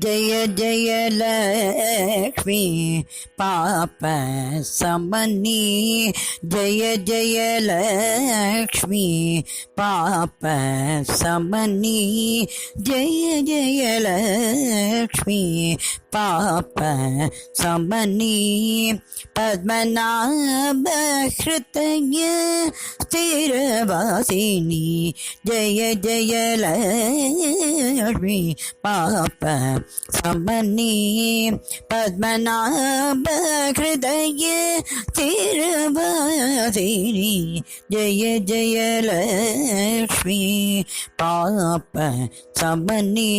जय जय लक्ष्मी पाप समनी जय जय लक्ष्मी पाप समनी जय जय लक्ष्मी पाप समनी पद्मनाभ हृदय स्थिरवासिनी जय जय लक्ष्मी पाप समनी पद्मनाभ हृदय स्थिरवासिनी जय जय लक्ष्मी पाप समनी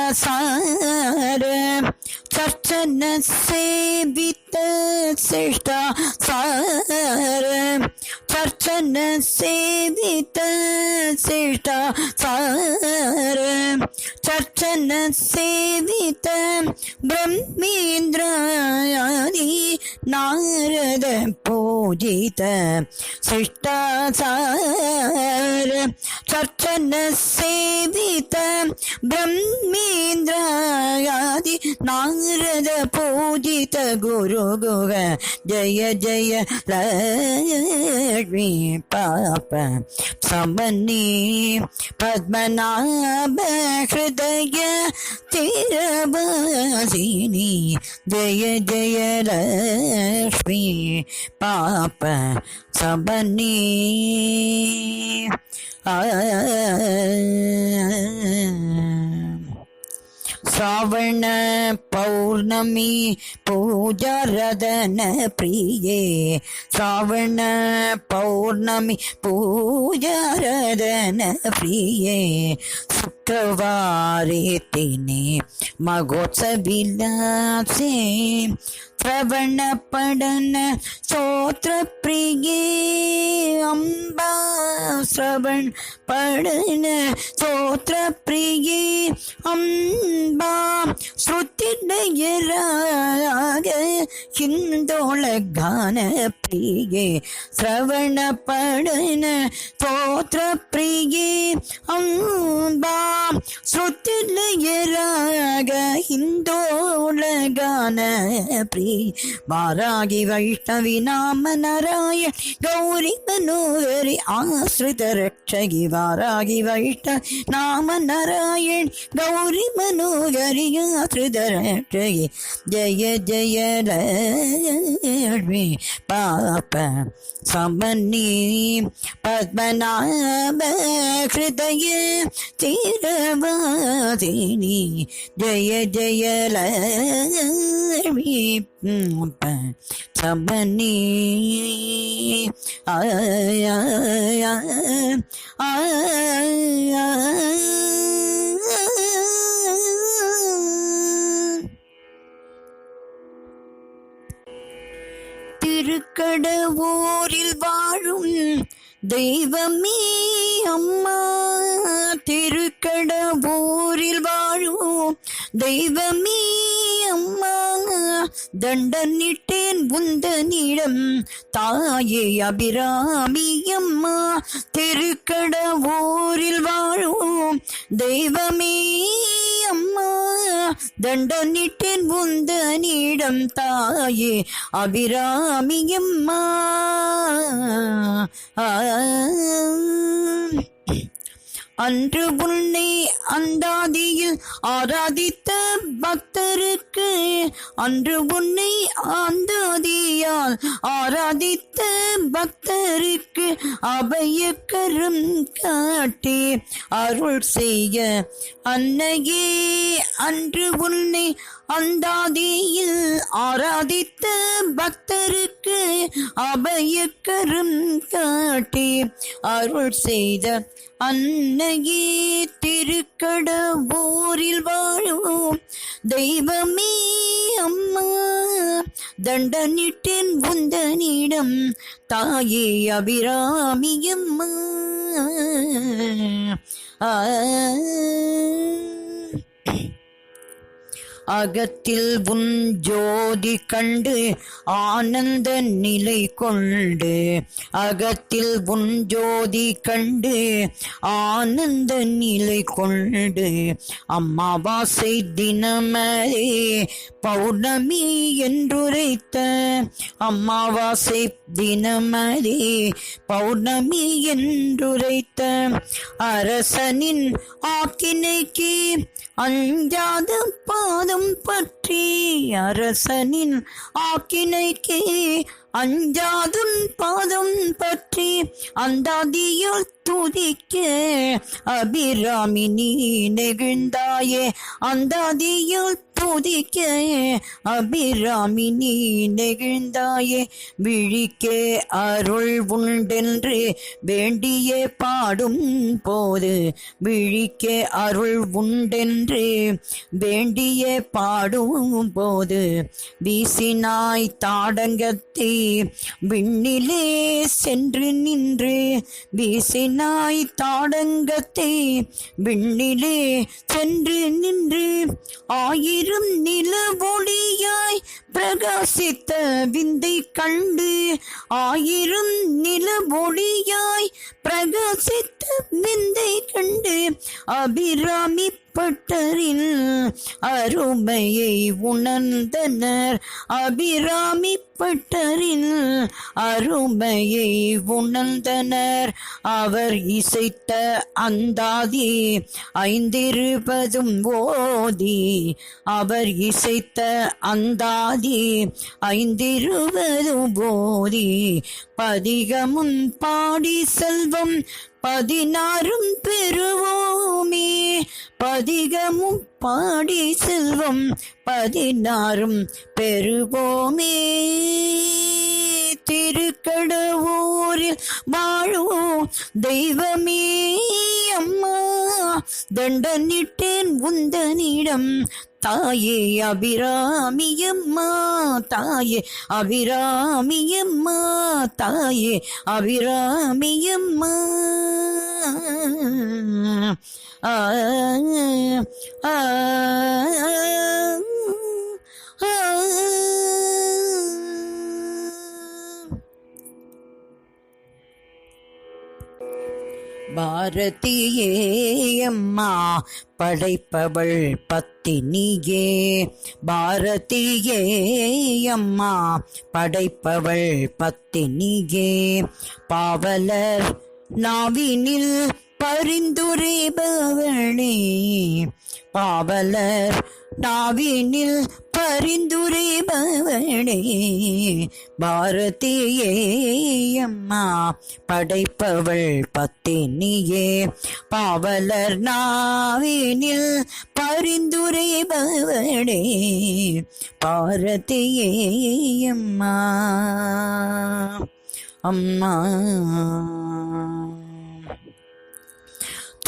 शिष्टाचार चर्चन सेवित शिष्टाचार चर्चन सेवित शिष्टाचार चर्चन सेवित ब्रह्मेन्द्रादि नारद पूजित शिष्टाचार चर्चन सेवित ब्रह्मेन्द्रादि नारद पूजित गुरु गुह जय जय लक्ष्मी पाप समनी पद्मनाभ हृदय स्थिरवासिनी जय जय लक्ष्मी पाप समनी श्रावण पौर्णमी पूजा रदन प्रिये श्रावण पौर्णमी पूजा रदन प्रिये शुक्रवारे तिने मगोत्सविलासे श्रवण पडन स्तोत्र प्रिये अम्बा श्रवण पडन स्तोत्र प्रिये अम्बा श्रुतिलय राग हिंदोल गान प्रिये श्रवण पडन स्तोत्र प्रिये अम्बा श्रुतिलय राग हिंदोल गान प्रिये वारागी वैष्णवी नाम नारायण गौरी मनोहरि आश्रित रक्षगी वारागी वैष्णव नाम नारायण गौरी मनोहरि आश्रित रक्षगी जय जय लक्ष्मी पाप समनी पद्मनाभ हृदय स्थिरवासिनी जय जय लक्ष्मी समनी திருக்கடவூரில் வாழும் தெய்வமே அம்மா திருக்கடவூரில் வாழும் தெய்வமே அம்மா தண்டனிட்டேன் உந்தனிடம் தாயே அபிராமி அம்மா திருக்கடவூரில் வாழும் தெய்வமே அம்மா தண்டனிட்டேன் உந்தனிடம் தாயே அபிராமி அம்மா அன்று உன்னை அந்தாதியில் ஆராதித்த பக்தருக்கு அன்று உன்னை அந்தாதியால் ஆராதித்த பக்தருக்கு அபயக்கரம் காட்டி அருள் செய்ய அன்னையே அன்று உன்னை அந்தாதியில் ஆராதித்த பக்தருக்கு அபயக்கரம் காட்டி அருள் செய்த அன்னையே திருக்கடவூரில் வாழும் தெய்வமே அம்மா தண்டனிட்டேன் உந்தனிடம் தாயே அபிராமி அம்மா அகத்தில் உன் ஜோதி கண்டு ஆனந்த நிலை கொண்டு அகத்தில் உன் ஜோதி கண்டு ஆனந்த நிலை கொண்டு அம்மாவாசை தினமரே பௌர்ணமி என்றுரைத்த அம்மாவாசை தினமரே பௌர்ணமி என்றுரைத்த அரசனின் ஆக்கினைக்கு அஞ்சாத பாதம் பற்றி அரசனின் ஆக்கினைக்கு அஞ்சாதுன் பாதம் பற்றி அந்தாதியால் துதிக்க அபிராமி நீ நெகிழ்ந்தாயே அந்தாதியால் துதிக்க அபிராமி நீ நெகிழ்ந்தாயே விழிக்கே அருள் உண்டென்று வேண்டியே பாடும் போது விழிக்கே அருள் உண்டென்று வேண்டியே பாடும் போது வீசினாய் தாடங்கத்தை விண்ணிலே சென்று நின்று வீசினாய் தாடங்கத்தை விண்ணிலே சென்று நின்று ஆயிரம் நிலவொளியாய் பிரகாசித்த விந்தை கண்டு ஆயிரம் நிலவொளியாய் பிரகாசித்த விந்தை கண்டு அபிராமி பட்டரின் அருமையை உணர்ந்தனர் அபிராமி பட்டரின் அருமையை உணர்ந்தனர் அவர் இசைத்த அந்தாதி ஐந்திருபதும் ஓதி அவர் இசைத்த அந்தாதி ஐந்திருபதும் ஓதி பதிகமும் பாடி செல்வம் 16 பெறுவோமே பதிகமும் பாடி செல்வம் 16 பெறுவோமே திருக்கடவூரில் வாழும் தெய்வமே அம்மா தண்டனிட்டேன் உந்தனிடம் தாயே அபிராமியம்மா தாயே அபிராமியம்மா தாயே அபிராமியம்மா ஆ ஆ பாரதியே அம்மா படைப்பவள் பத்தினியே பாரதியே அம்மா படைப்பவள் பத்தினியே பாவலர் நாவினில் பரிந்துரைபவளே பாவலர் நாவினில் பரிந்துரைபவளே பாரதியே அம்மா படைப்பவள் பத்தினியே பாவலர் நாவினில் பரிந்துரைபவளே பாரதியே அம்மா அம்மா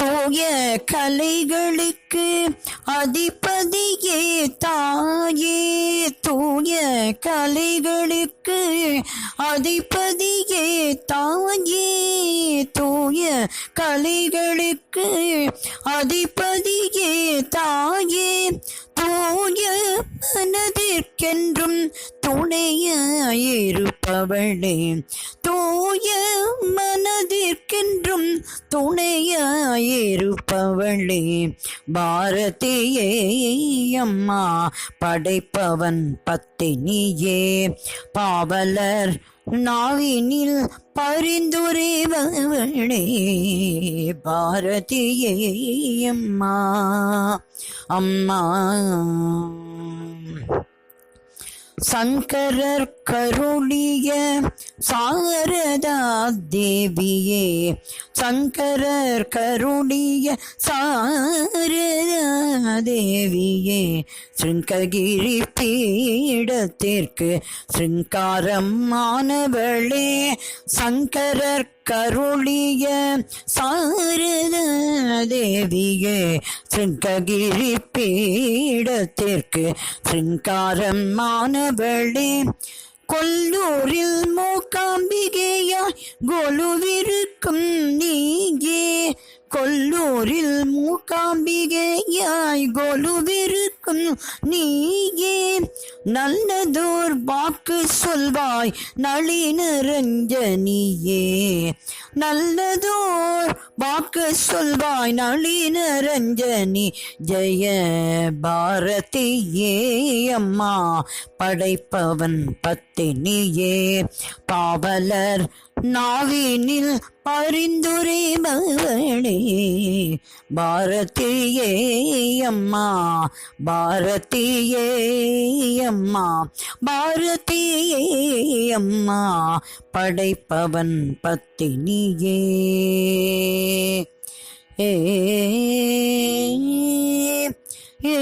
தூய கலைகளுக்கு அதிபதியே தாயே தூய கலைகளுக்கு அதிபதியே தாயே தூய கலைகளுக்கு அதிபதியே தாயே தூய மனதிற்கென்றும் துணையாயிருப்பவளே தூய மனதிற்கென்றும் துணையாயிருப்பவளே பாரதியே அம்மா படைப்பவன் பத்தினியே பாவலர் நாவினில் பரிந்துரைபவளே பாரதியே அம்மா அம்மா சங்கரர் கருளிய சாரதா தேவியே சங்கரர் கருளிய சாரதா தேவியே சிருங்ககிரி பீடத்திற்கு சிருங்காரம் ஆனவளே சங்கரர் கருளிய சாரதா தேவியே சிருங்ககிரி பீடத்திற்கு சிருங்காரம் ஆனவளே கொல்லூரில் மூகாம்பிகையாய் கொலுவிருக்கும் நீயே கொல்லூரில் மூகாம்பிகையாய் கொலுவிருக்கும் காக்கும் நீயே நல்லதோர் வாக்கு சொல்வாய் நளினரஞ்சனியே நல்லதோர் வாக்கு சொல்வாய் நளினரஞ்சனி ஜெய பாரதியே அம்மா படைப்பவன் பத்தினியே பாவலர் நாவினில் பரிந்துரைபவளே பாரதியே அம்மா பாரதியே அம்மா பாரதியே அம்மா படைப்பவன் பத்தினியே ஏ ஏ